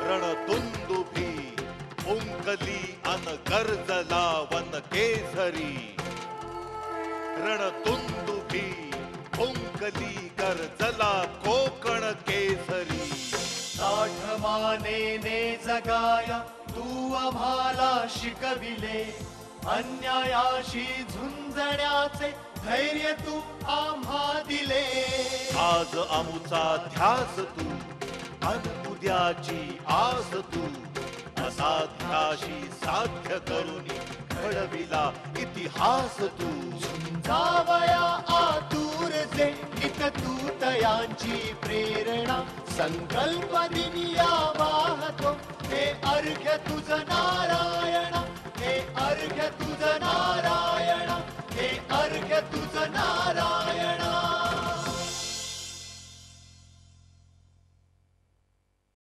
रणदुंदुभी ओंकली अन गर्जला one केसरी. रणदुंदुभी ओंकली गर्जला कोकण केसरी. साठमानेने जगाया तू आम्हाला शिकविले, अन्यायाशी झुंजण्याचे धैर्य तू आम्हा दिले. आज आमुचा ध्यास तू अन उद्याची आस तू, असाध्याशी साध्य करुनी घडविला इतिहास तू. जावया आतुर जे नित तू तयांची प्रेरणा, संकल्प दिनिया वाहतो हे अर्घ्य तुझ नारायण. हे अर्घ्य तुझ नारायण. हे अर्घ्य तुझ नारायण.